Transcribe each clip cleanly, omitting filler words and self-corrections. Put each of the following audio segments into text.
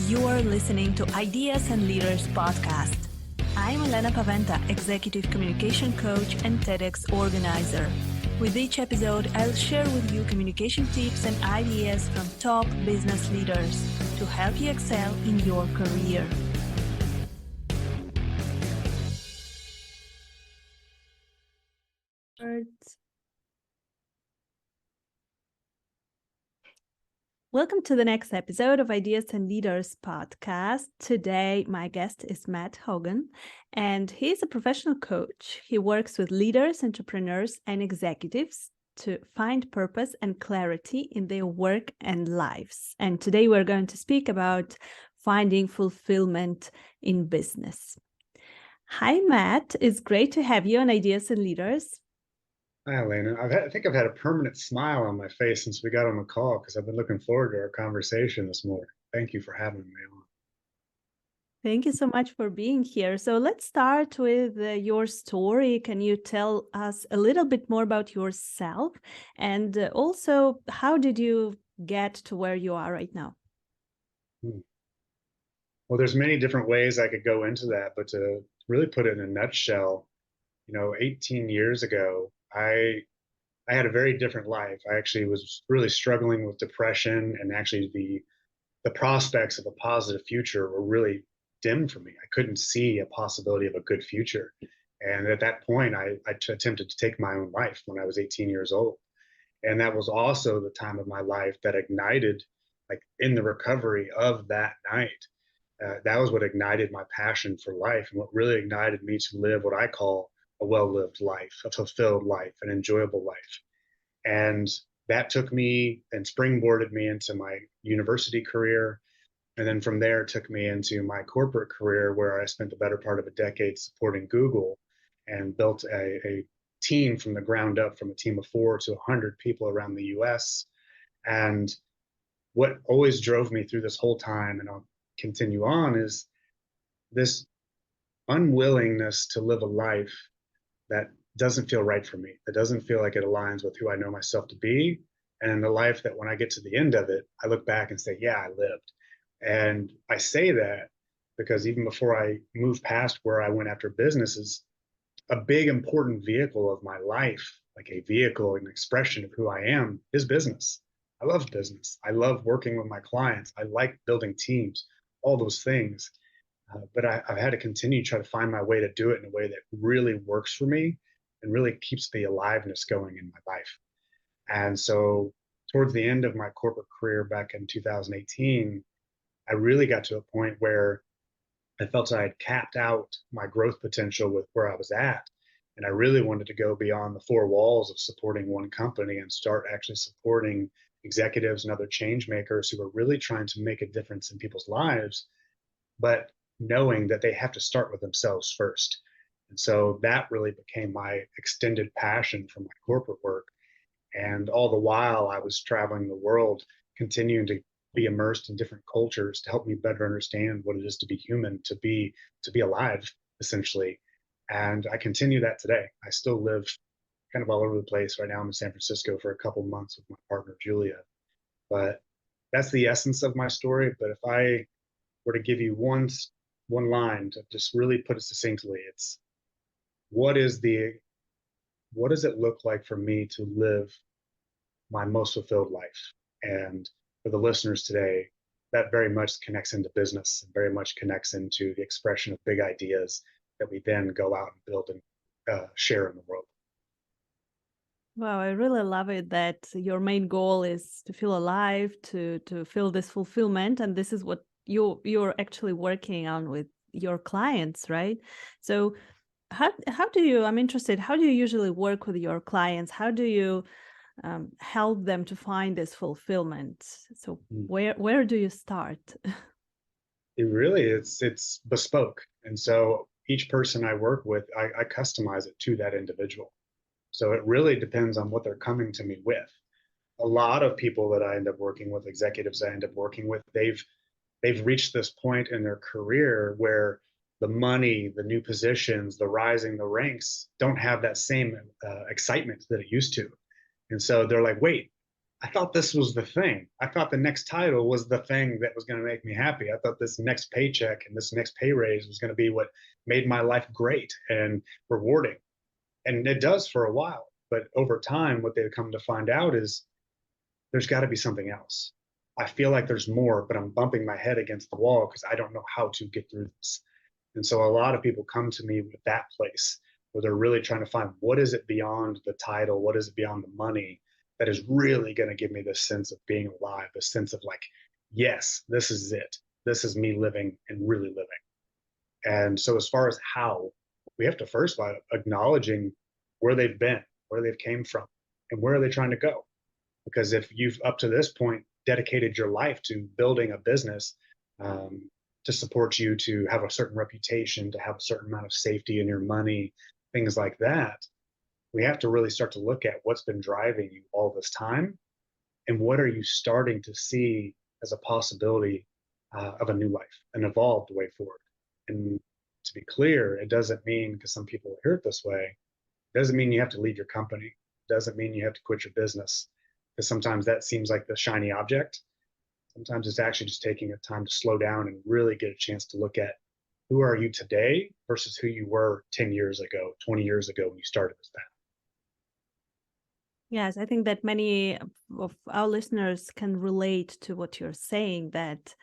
You are listening to Ideas and Leaders podcast. I'm Elena, Executive Communication Coach and TEDx organizer. With each episode, I'll share with you communication tips and ideas from top business leaders to help you excel in your career. Welcome to the next episode of Ideas and Leaders podcast. Today, my guest is Matt Hogan, and he's a professional coach. He works with leaders, entrepreneurs, and executives to find purpose and clarity in their work and lives. And today, we're going to speak about finding fulfillment in business. Hi, Matt. It's great to have you on Ideas and Leaders. Hi, Elena. I think I've had a permanent smile on my face since we got on the call because I've been looking forward to our conversation this morning. Thank you for having me on. Thank you so much for being here. So let's start with your story. Can you tell us a little bit more about yourself? And also, how did you get to where you are right now? Well, there's many different ways I could go into that, but to really put it in a nutshell, 18 years ago, I had a very different life. I actually was really struggling with depression, and actually the prospects of a positive future were really dim for me. I couldn't see a possibility of a good future. And at that point, I attempted to take my own life when I was 18 years old. And that was also the time of my life that ignited, like in the recovery of that night, that was what ignited my passion for life and what really ignited me to live what I call a well-lived life, a fulfilled life, an enjoyable life. And that took me and springboarded me into my university career. And then from there, took me into my corporate career, where I spent the better part of a decade supporting Google and built a team from the ground up, from a team of 4 to 100 people around the US. And what always drove me through this whole time, and I'll continue on, is this unwillingness to live a life that doesn't feel right for me, that doesn't feel like it aligns with who I know myself to be, and the life that when I get to the end of it, I look back and say, yeah, I lived. And I say that because even before I moved past where I went after businesses, a big important vehicle of my life, like a vehicle, an expression of who I am, is business. I love business. I love working with my clients. I like building teams, all those things. But I've had to continue to try to find my way to do it in a way that really works for me and really keeps the aliveness going in my life. And so towards the end of my corporate career back in 2018, I really got to a point where I felt I had capped out my growth potential with where I was at. And I really wanted to go beyond the 4 walls of supporting one company and start actually supporting executives and other change makers who are really trying to make a difference in people's lives, but knowing that they have to start with themselves first. And so that really became my extended passion for my corporate work. And all the while I was traveling the world, continuing to be immersed in different cultures to help me better understand what it is to be human, to be alive, essentially. And I continue that today. I still live kind of all over the place. Right now I'm in San Francisco for a couple of months with my partner, Julia. But that's the essence of my story. But if I were to give you one line to just really put it succinctly, it's what does it look like for me to live my most fulfilled life? And for the listeners today, that very much connects into business and very much connects into the expression of big ideas that we then go out and build and share in the world. Wow, I really love it that your main goal is to feel alive, to feel this fulfillment, and this is what you're actually working on with your clients, right? So how do you, I'm interested, how do you usually work with your clients? How do you help them to find this fulfillment? So where do you start? It really it's bespoke. And so each person I work with, I customize it to that individual. So it really depends on what they're coming to me with. A lot of people that I end up working with, executives I end up working with, they've reached this point in their career where the money, the new positions, the rising the ranks don't have that same excitement that it used to. And so they're like, wait, I thought this was the thing. I thought the next title was the thing that was going to make me happy. I thought this next paycheck and this next pay raise was going to be what made my life great and rewarding. And it does for a while. But over time, what they come to find out is there's got to be something else. I feel like there's more, but I'm bumping my head against the wall because I don't know how to get through this. And so a lot of people come to me with that place where they're really trying to find what is it beyond the title, what is it beyond the money that is really going to give me this sense of being alive, this sense of like, yes, this is it. This is me living and really living. And so as far as how, we have to first by acknowledging where they've been, where they've came from, and where are they trying to go. Because if you've up to this point dedicated your life to building a business to support you, to have a certain reputation, to have a certain amount of safety in your money, things like that, we have to really start to look at what's been driving you all this time and what are you starting to see as a possibility of a new life, an evolved way forward. And to be clear, it doesn't mean, because some people hear it this way, it doesn't mean you have to leave your company. It doesn't mean you have to quit your business, because sometimes that seems like the shiny object. Sometimes it's actually just taking a time to slow down and really get a chance to look at who are you today versus who you were 10 years ago, 20 years ago when you started this path. Yes, I think that many of our listeners can relate to what you're saying, that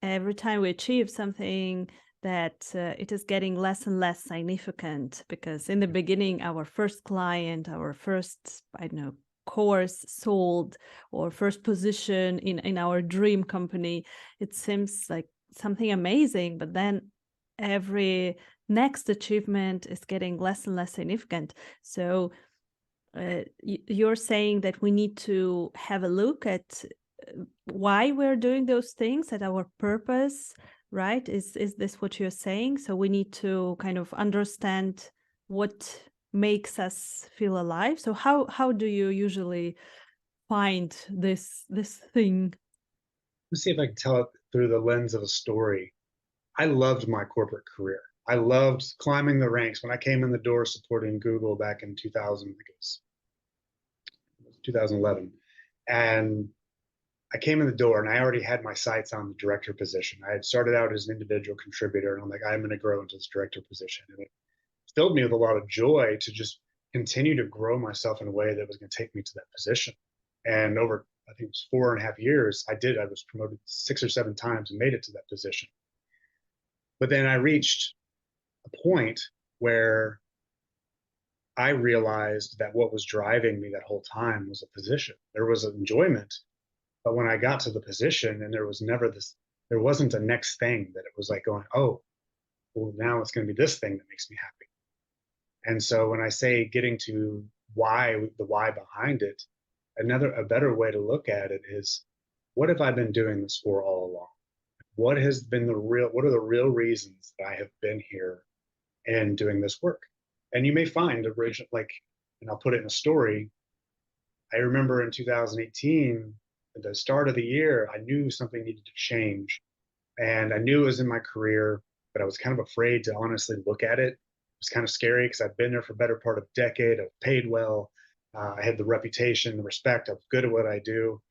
every time we achieve something, that it is getting less and less significant, because in the beginning, our first client, our first, I don't know, course sold, or first position in our dream company, it seems like something amazing, but then every next achievement is getting less and less significant. So you're saying that we need to have a look at why we're doing those things, at our purpose, right? Is this what you're saying? So we need to kind of understand what makes us feel alive. So how do you usually find this thing? Let's see if I can tell it through the lens of a story. I loved my corporate career. I loved climbing the ranks. When I came in the door supporting Google back in 2000, I think it was 2011, and I came in the door and I already had my sights on the director position. I had started out as an individual contributor, and I'm like, I'm going to grow into this director position. And it filled me with a lot of joy to just continue to grow myself in a way that was going to take me to that position. And over, I think it was 4.5 years, I did. I was promoted 6 or 7 times and made it to that position. But then I reached a point where I realized that what was driving me that whole time was a position. There was enjoyment, but when I got to the position and there was never this, there wasn't a next thing that it was like going, oh, well, now it's going to be this thing that makes me happy. And so when I say getting to why, the why behind it, a better way to look at it is, what have I been doing this for all along? What has been what are the real reasons that I have been here and doing this work? And you may find original, like, and I'll put it in a story. I remember in 2018, at the start of the year, I knew something needed to change. And I knew it was in my career, but I was kind of afraid to honestly look at it. It was kind of scary because I'd been there for a better part of a decade. I was paid well. I had the reputation, the respect. I was good at what I do.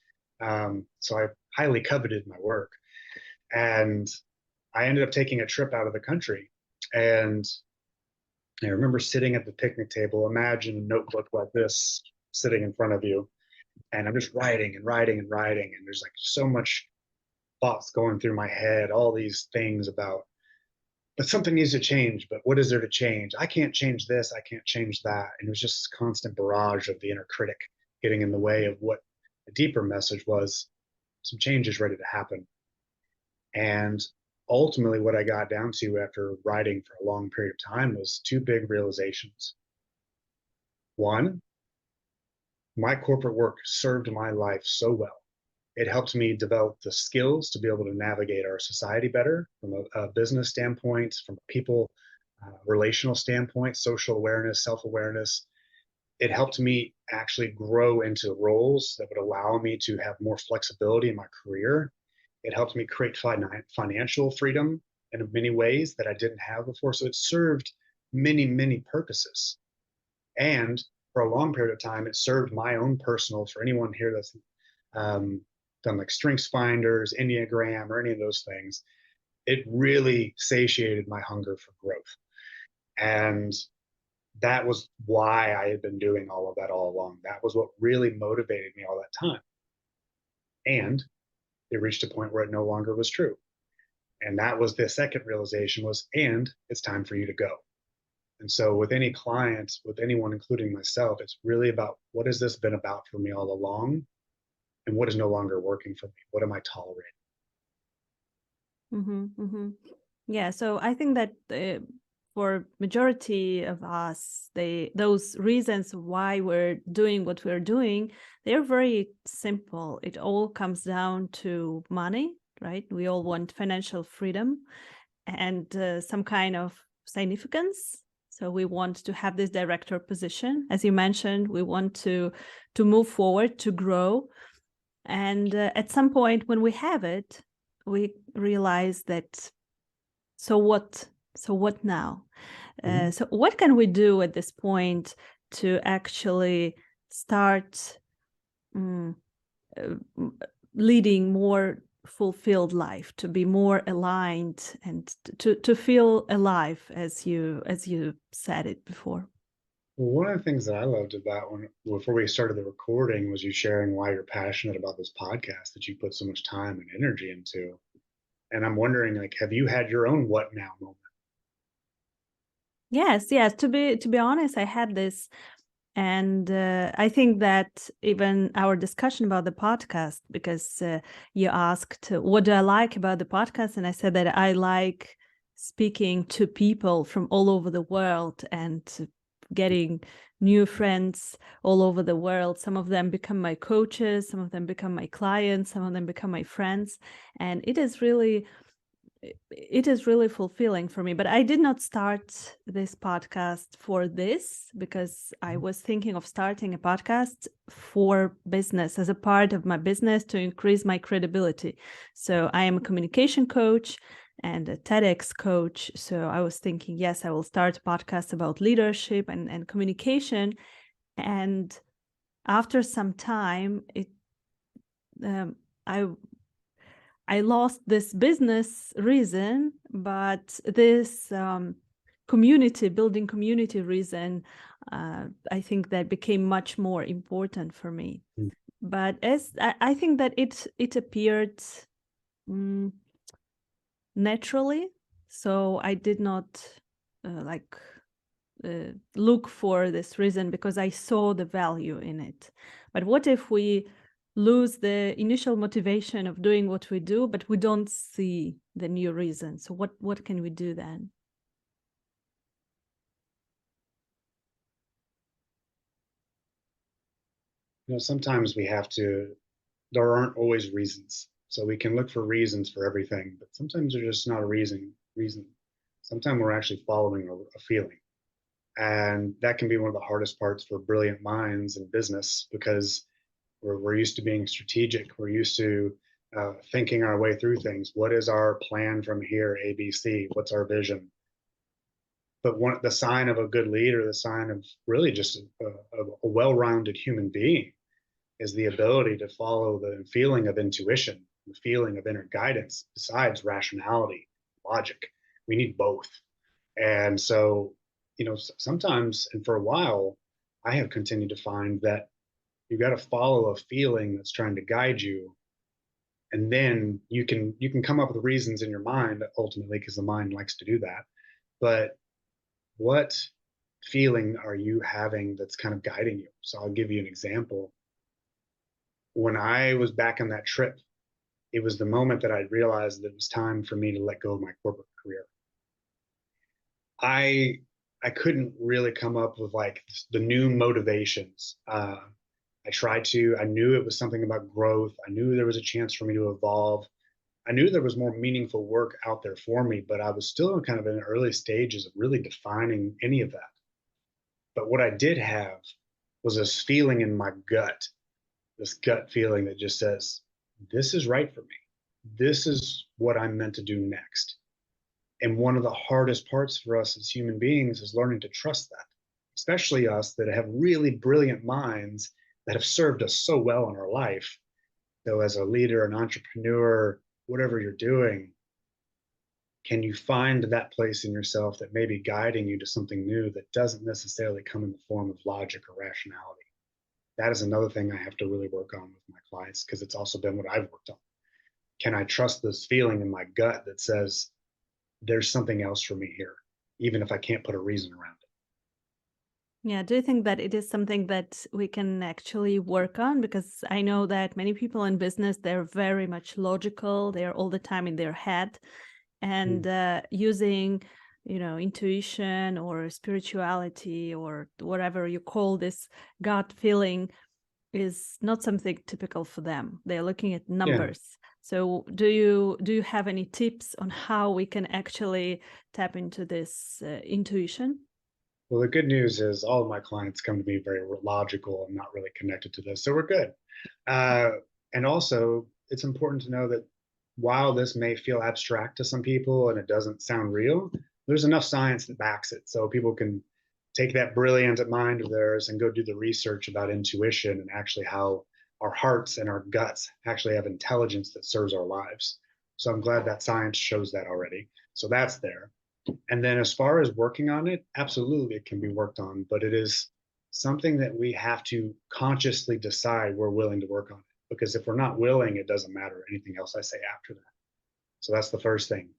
So I highly coveted my work. And I ended up taking a trip out of the country. And I remember sitting at the picnic table. Imagine a notebook like this sitting in front of you. And I'm just writing and writing and writing. And there's like so much thoughts going through my head, all these things about, but something needs to change. But what is there to change? I can't change this. I can't change that. And it was just this constant barrage of the inner critic getting in the way of what the deeper message was. Some change is ready to happen. And ultimately, what I got down to after writing for a long period of time was two big realizations. One, my corporate work served my life so well. It helped me develop the skills to be able to navigate our society better from a business standpoint, from a people relational standpoint, social awareness, self-awareness. It helped me actually grow into roles that would allow me to have more flexibility in my career. It helped me create financial freedom in many ways that I didn't have before. So it served many, many purposes. And for a long period of time, it served my own personal, for anyone here that's done like strengths finders, Enneagram, or any of those things, it really satiated my hunger for growth. And that was why I had been doing all of that all along. That was what really motivated me all that time. And it reached a point where it no longer was true. And that was the second realization was, and it's time for you to go. And so with any client, with anyone, including myself, it's really about what has this been about for me all along? And what is no longer working for me? What am I tolerating? Mm-hmm, mm-hmm. Yeah, so I think that for majority of us, those reasons why we're doing what we're doing, they're very simple. It all comes down to money, right? We all want financial freedom and some kind of significance. So we want to have this director position, as you mentioned. We want to move forward, to grow, and at some point when we have it, we realize that, so what? So what now? Mm-hmm. So what can we do at this point to actually start mm, uh, leading more fulfilled life, to be more aligned and to feel alive, as you said it before? Well, one of the things that I loved about when before we started the recording was you sharing why you're passionate about this podcast that you put so much time and energy into. And I'm wondering, like, have you had your own what now moment? Yes, yes. To be honest, I had this. And I think that even our discussion about the podcast, because you asked, what do I like about the podcast? And I said that I like speaking to people from all over the world and getting new friends all over the world. Some of them become my coaches, some of them become my clients, some of them become my friends. And it is really fulfilling for me. But I did not start this podcast for this, because I was thinking of starting a podcast for business, as a part of my business, to increase my credibility. So I am a communication coach and a TEDx coach. So I was thinking, yes, I will start a podcast about leadership and communication. And after some time, um, I lost this business reason, but this building community reason, I think that became much more important for me. Mm. But as I think that it appeared mm, naturally, so I did not like look for this reason, because I saw the value in it. But what if we lose the initial motivation of doing what we do, but we don't see the new reason? So what can we do then? Sometimes we have to, there aren't always reasons. So we can look for reasons for everything, but sometimes there's just not a reason. Sometimes we're actually following a feeling. And that can be one of the hardest parts for brilliant minds in business, because we're used to being strategic. We're used to thinking our way through things. What is our plan from here? ABC. What's our vision? But the sign of a good leader, the sign of really just a well-rounded human being, is the ability to follow the feeling of intuition, the feeling of inner guidance, besides rationality, logic. We need both. And so, sometimes, and for a while, I have continued to find that you got to follow a feeling that's trying to guide you. And then you can come up with reasons in your mind, ultimately, because the mind likes to do that. But what feeling are you having that's kind of guiding you? So I'll give you an example. When I was back on that trip, it was the moment that I realized that it was time for me to let go of my corporate career. I I couldn't really come up with like the new motivations. I knew it was something about growth. I knew there was a chance for me to evolve. I knew there was more meaningful work out there for me, but I was still kind of in the early stages of really defining any of that. But what I did have was this feeling in my gut, this gut feeling that just says, this is right for me. This is what I'm meant to do next. And one of the hardest parts for us as human beings is learning to trust that. especially us that have really brilliant minds that have served us so well in our life. So, as a leader, an entrepreneur, whatever you're doing, can you find that place in yourself that may be guiding you to something new that doesn't necessarily come in the form of logic or rationality? That is another thing I have to really work on with my clients because it's also been what I've worked on. Can I trust this feeling in my gut that says there's something else for me here, even if I can't put a reason around it? Yeah, do you think that it is something that we can actually work on? Because I know that many people in business, they're very much logical. They're all the time in their head, and Mm. using, intuition or spirituality or whatever you call this gut feeling is not something typical for them. They're looking at Yeah. numbers. So do you have any tips on how we can actually tap into this intuition? Well, the good news is all of my clients come to me very logical and not really connected to this. So we're good. Uh, and also, it's important to know that while this may feel abstract to some people and it doesn't sound real, there's enough science that backs it. So people can take that brilliant mind of theirs and go do the research about intuition and actually how our hearts and our guts actually have intelligence that serves our lives. So I'm glad that science shows that already. So that's there. And then as far as working on it, absolutely it can be worked on, but it is something that we have to consciously decide we're willing to work on it. Because if we're not willing, it doesn't matter anything else I say after that. So that's the first thing.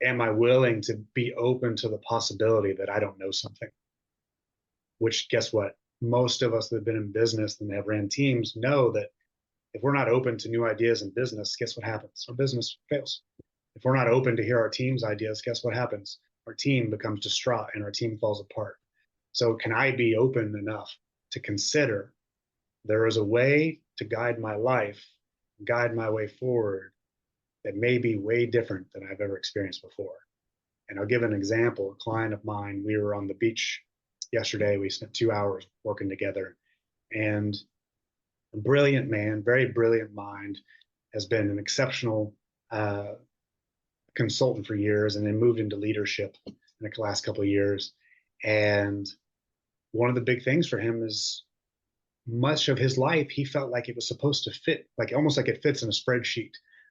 Am I willing to be open to the possibility that I don't know something? Which, guess what? Most of us that have been in business and have ran teams know that if we're not open to new ideas in business, guess what happens? Our business fails. If we're not open to hear our team's ideas, guess what happens? Our team becomes distraught and our team falls apart. So, can I be open enough to consider there is a way to guide my life, guide my way forward that may be way different than I've ever experienced before? And I'll give an example. A client of mine, we were on the beach yesterday. We spent 2 hours working together, and a brilliant man, very brilliant mind, has been an exceptional consultant for years and then moved into leadership in the last couple of years. And one of the big things for him is much of his life, he felt like it was supposed to fit, like almost like it fits in a spreadsheet.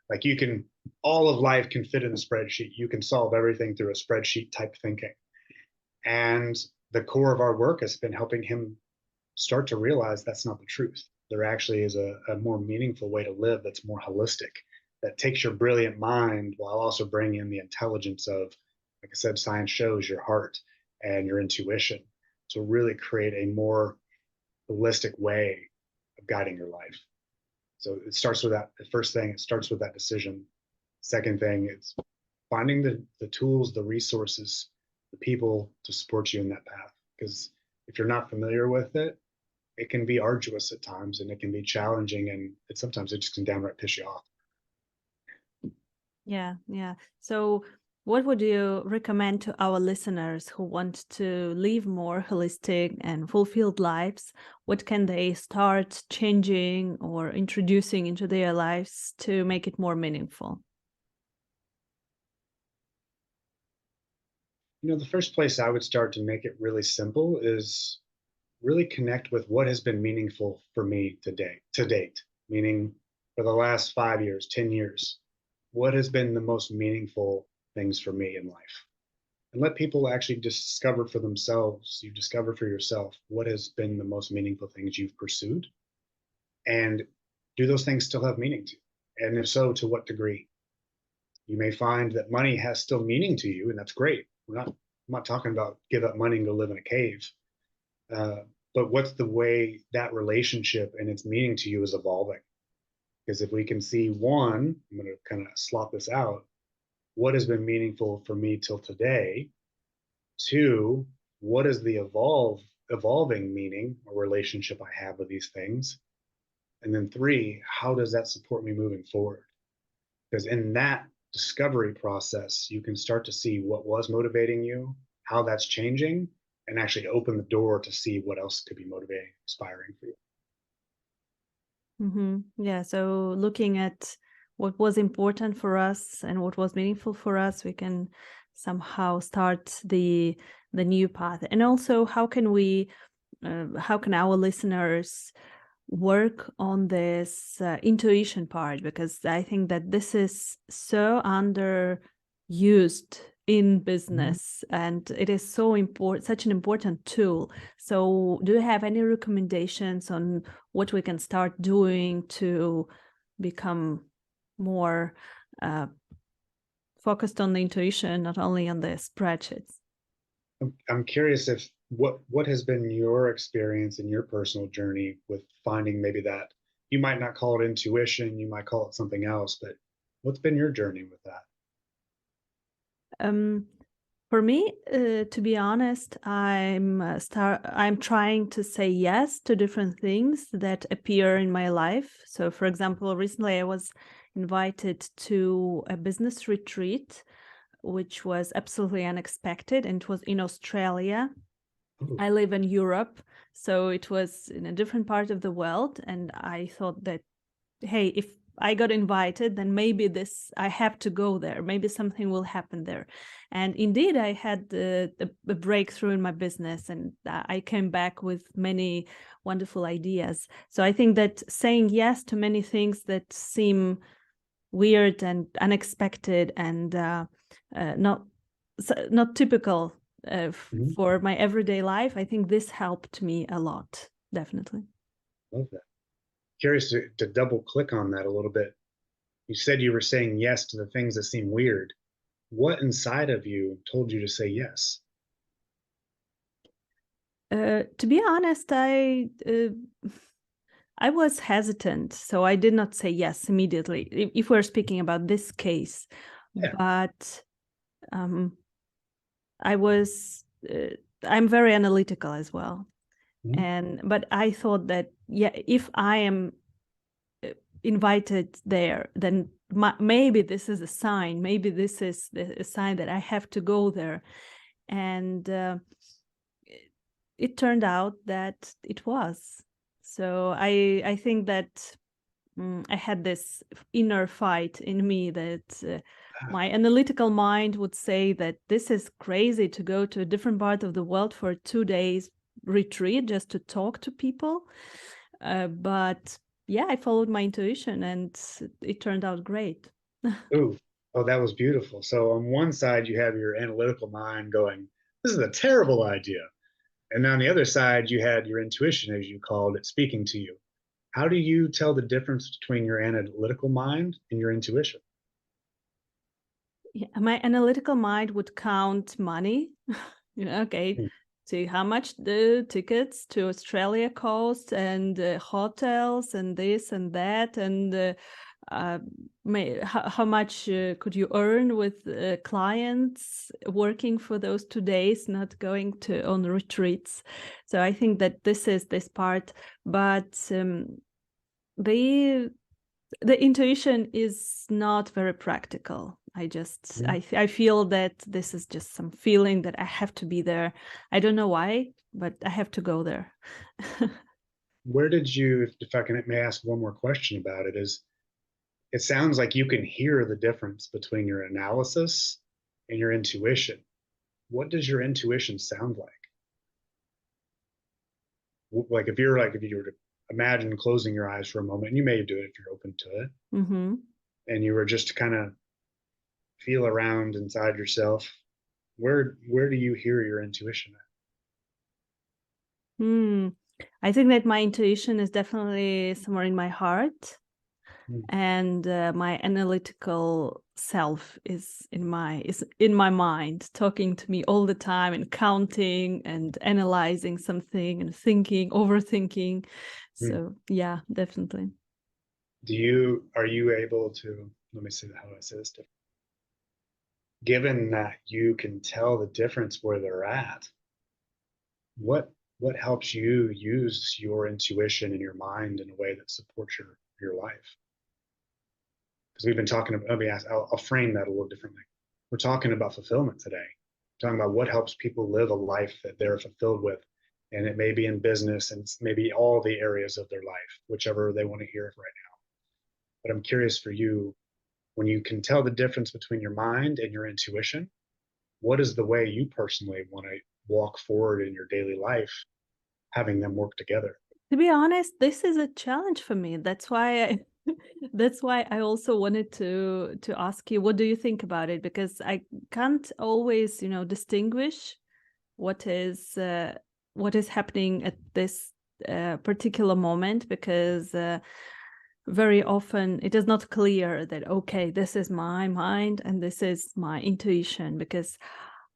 Like you can, all of life can fit in a spreadsheet. You can solve everything through a spreadsheet type thinking. And the core of our work has been helping him start to realize that's not the truth. There actually is a more meaningful way to live that's more holistic, that takes your brilliant mind while also bringing in the intelligence of, like I said, science shows your heart and your intuition to really create a more holistic way of guiding your life. So it starts with that. The first thing, it starts with that decision. Second thing, it's finding the tools, the resources, the people to support you in that path. Because if you're not familiar with it, it can be arduous at times and it can be challenging and sometimes it just can downright piss you off. Yeah, yeah. So what would you recommend to our listeners who want to live more holistic and fulfilled lives? What can they start changing or introducing into their lives to make it more meaningful? The first place I would start to make it really simple is really connect with what has been meaningful for me to date, meaning for the last 5 years, 10 years, what has been the most meaningful things for me in life? And let people actually discover for themselves, you discover for yourself what has been the most meaningful things you've pursued. And do those things still have meaning to you? And if so, to what degree? You may find that money has still meaning to you, and that's great. I'm not talking about give up money and go live in a cave. Uh, but what's the way that relationship and its meaning to you is evolving? Because if we can see one, I'm going to kind of slot this out. What has been meaningful for me till today? Two, what is the evolving meaning or relationship I have with these things? And then three, how does that support me moving forward? Because in that discovery process, you can start to see what was motivating you, how that's changing, and actually open the door to see what else could be motivating, inspiring for you. Yeah, so looking at what was important for us and what was meaningful for us, we can somehow start the new path? And also, how can our listeners work on this intuition part? Because I think that this is so underused in Mhm. business, and it is so important, such an important tool. So do you have any recommendations on what we can start doing to become more focused on the intuition, not only on the spreadsheets? I'm curious if what has been your experience in your personal journey with finding maybe that you might not call it intuition, you might call it something else, but what's been your journey with that? Um, for me, to be honest, I'm trying to say yes to different things that appear in my life. So, for example, recently I was invited to a business retreat, which was absolutely unexpected, and it was in Australia. Ooh, I live in Europe, so it was in a different part of the world, and I thought that, hey, if I got invited, then maybe I have to go there. Maybe something will happen there. And indeed, I had a breakthrough in my business, and I came back with many wonderful ideas. So I think that saying yes to many things that seem weird and unexpected and not not typical mhm, for my everyday life, I think this helped me a lot, definitely. love that. Curious to double click on that a little bit. You said you were saying yes to the things that seem weird. What inside of you told you to say yes? To be honest, I was hesitant, so I did not say yes immediately. If we're speaking about this case, Yeah. but um, I was. I'm very analytical as well, Mhm, but I thought that, yeah, if I am invited there, then maybe this is a sign. Maybe this is a sign that I have to go there, and it turned out that it was. So I think that I had this inner fight in me that ah, my analytical mind would say that this is crazy to go to a different part of the world for 2 days retreat just to talk to people. But yeah, I followed my intuition and it turned out great. ooh, oh, that was beautiful. So on one side, you have your analytical mind going, "This is a terrible idea," and on the other side, you had your intuition, as you called it, speaking to you. How do you tell the difference between your analytical mind and your intuition? Yeah, my analytical mind would count money. Okay, Mm, see how much the tickets to Australia cost, and hotels, and this and that, and uh, how much could you earn with clients working for those 2 days, not going to on retreats. So I think that this is this part, but the the intuition is not very practical. mm. I feel that this is just some feeling that I have to be there. I don't know why, but I have to go there. Where did you, if I can may ask one more question about it, is it sounds like you can hear the difference between your analysis and your intuition. What does your intuition sound like? Like if you were to imagine closing your eyes for a moment, and you may do it if you're open to it, Hmm. and you were just to kind of feel around inside yourself, where do you hear your intuition at? Hmm. I think that my intuition is definitely somewhere in my heart, Mm, and my analytical self is in my mind, talking to me all the time and counting and analyzing something and thinking, overthinking. mm. So yeah, definitely. Are you able to, let me see how I say this different. Given that you can tell the difference where they're at, what what helps you use your intuition and your mind in a way that supports your life? Because we've been talking about, let me ask, I'll frame that a little differently. We're talking about fulfillment today, we're talking about what helps people live a life that they're fulfilled with. And it may be in business and maybe all the areas of their life, whichever they want to hear right now. But I'm curious for you, when you can tell the difference between your mind and your intuition, what is the way you personally want to walk forward in your daily life, having them work together? To be honest, this is a challenge for me. That's why I that's why I also wanted to ask you, what do you think about it? Because I can't always, distinguish what is uh, what is happening at this particular moment, because very often it is not clear that, okay, this is my mind and this is my intuition, because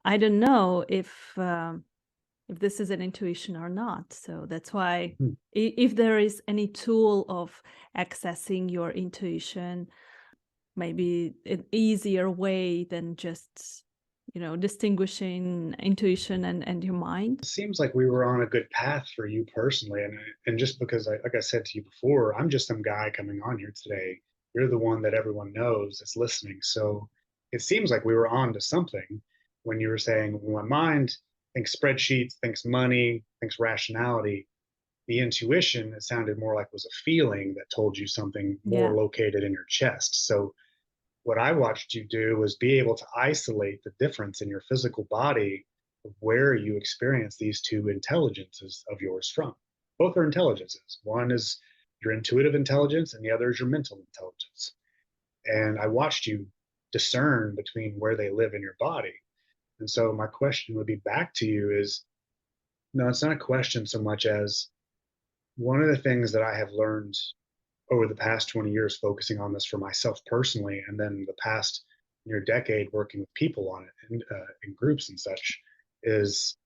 I don't know if this is an intuition or not. So that's why, Hmm. if there is any tool of accessing your intuition, maybe an easier way than just, distinguishing intuition and your mind. It seems like we were on a good path for you personally, and just because like I said to you before, I'm just some guy coming on here today. You're the one that everyone knows that's listening. So it seems like we were on to something when you were saying, well, my mind thinks spreadsheets, thinks money, thinks rationality. The intuition, it sounded more like was a feeling that told you something more Yeah. located in your chest. So what I watched you do was be able to isolate the difference in your physical body of where you experience these two intelligences of yours from. Both are intelligences. One is your intuitive intelligence, and the other is your mental intelligence. And I watched you discern between where they live in your body. And so my question would be back to you is, no, it's not a question so much as, one of the things that I have learned over the past 20 years focusing on this for myself personally, and then the past near decade working with people on it in groups and such, is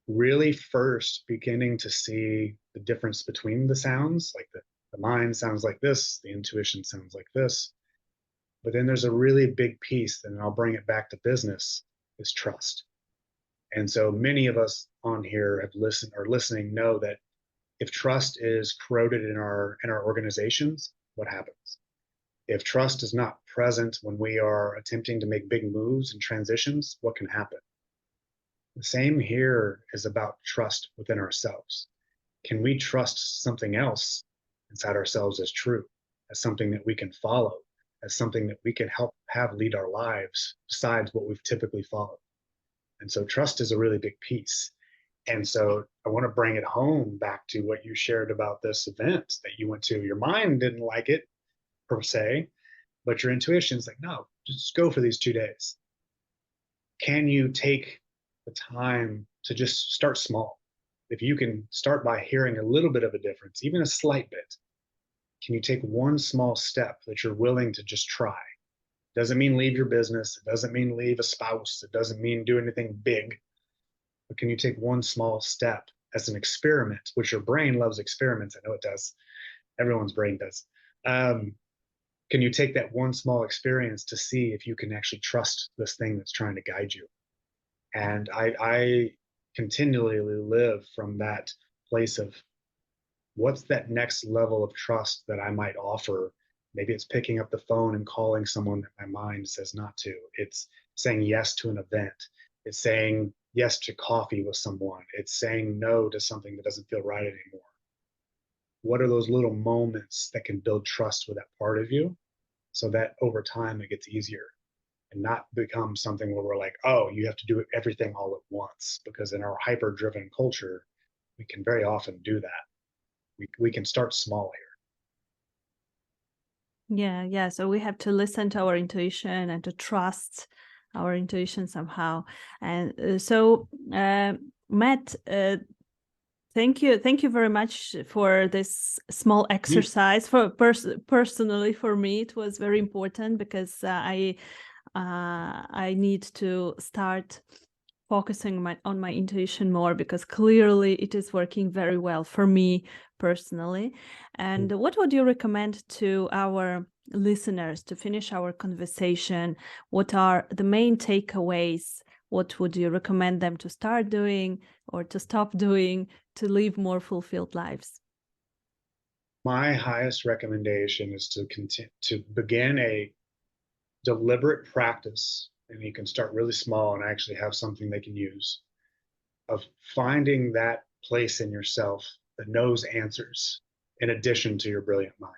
really first beginning to see the difference between the sounds. Like the mind sounds like this, the intuition sounds like this. But then there's a really big piece, and I'll bring it back to business, is trust. And so many of us on here have listened or listening know that if trust is corroded in our organizations, what happens? If trust is not present when we are attempting to make big moves and transitions, what can happen? The same here is about trust within ourselves. Can we trust something else inside ourselves as true, as something that we can follow, as something that we can help have lead our lives besides what we've typically followed? And so trust is a really big piece. And so I want to bring it home back to what you shared about this event that you went to. Your mind didn't like it per se, but your intuition's like, no, just go for these 2 days. Can you take the time to just start small? If you can start by hearing a little bit of a difference, even a slight bit, can you take one small step that you're willing to just try? Doesn't mean leave your business. It doesn't mean leave a spouse. It doesn't mean do anything big. But can you take one small step as an experiment, which your brain loves experiments? I know it does. Everyone's brain does. Um, can you take that one small experience to see if you can actually trust this thing that's trying to guide you? And I continually live from that place of, what's that next level of trust that I might offer? Maybe it's picking up the phone and calling someone that my mind says not to. It's saying yes to an event. It's saying yes to coffee with someone. It's saying no to something that doesn't feel right anymore. What are those little moments that can build trust with that part of you so that over time it gets easier and not become something where we're like, oh, you have to do everything all at once? Because in our hyper driven culture, we can very often do that. We can start small here. Yeah, yeah. So we have to listen to our intuition and to trust our intuition somehow. And Matt, thank you very much for this small You exercise. For personally, for me, it was very important, because I need to start focusing on my intuition more, because clearly it is working very well for me personally. And what would you recommend to our listeners to finish our conversation? What are the main takeaways? What would you recommend them to start doing or to stop doing to live more fulfilled lives? My highest recommendation is to continue to begin a deliberate practice, and you can start really small and actually have something they can use, of finding that place in yourself that knows answers in addition to your brilliant mind.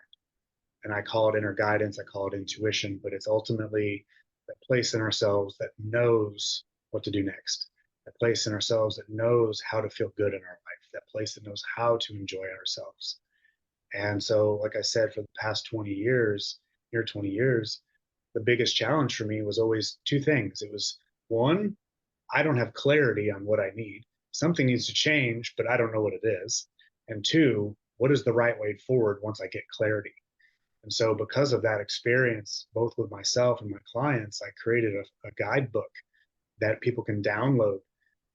And I call it inner guidance, I call it intuition, but it's ultimately that place in ourselves that knows what to do next, that place in ourselves that knows how to feel good in our life, that place that knows how to enjoy ourselves. And so, like I said, for the past 20 years, near 20 years, the biggest challenge for me was always two things. It was one, I don't have clarity on what I need. Something needs to change, but I don't know what it is. And two, what is the right way forward once I get clarity? And so, because of that experience, both with myself and my clients, I created a guidebook that people can download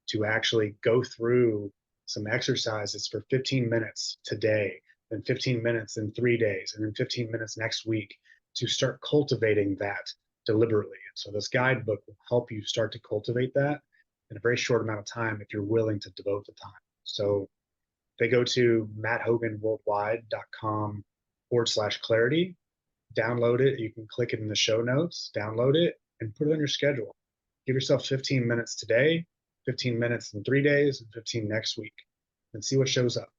to actually go through some exercises for 15 minutes today, then 15 minutes in 3 days, and then 15 minutes next week to start cultivating that deliberately. And so this guidebook will help you start to cultivate that in a very short amount of time if you're willing to devote the time. So they go to matthoganworldwide.com/clarity, download it. You can click it in the show notes, download it, and put it on your schedule. Give yourself 15 minutes today, 15 minutes in 3 days, and 15 next week, and see what shows up.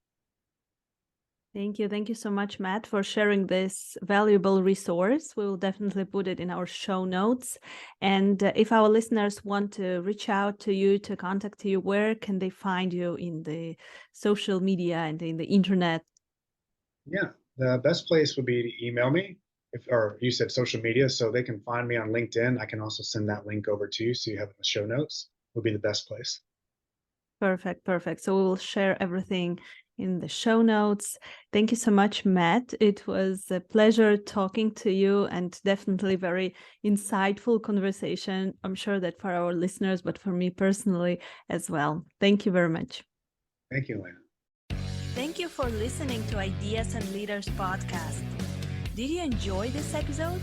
Thank you. Thank you so much, Matt, for sharing this valuable resource. We will definitely put it in our show notes. And if our listeners want to reach out to you, to contact you, where can they find you in the social media and in the internet? Yeah, the best place would be to email me, or you said social media, so they can find me on LinkedIn. I can also send that link over to you so you have it in the show notes. Would be the best place. Perfect, perfect. So we will share everything in the show notes. Thank you so much, Matt. It was a pleasure talking to you and definitely very insightful conversation. I'm sure that for our listeners, but for me personally as well. Thank you very much. Thank you, Elena. Thank you for listening to Ideas and Leaders podcast. Did you enjoy this episode?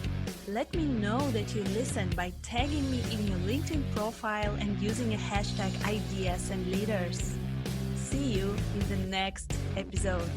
Let me know that you listened by tagging me in your LinkedIn profile and using a hashtag Ideas and Leaders. See you in the next episode.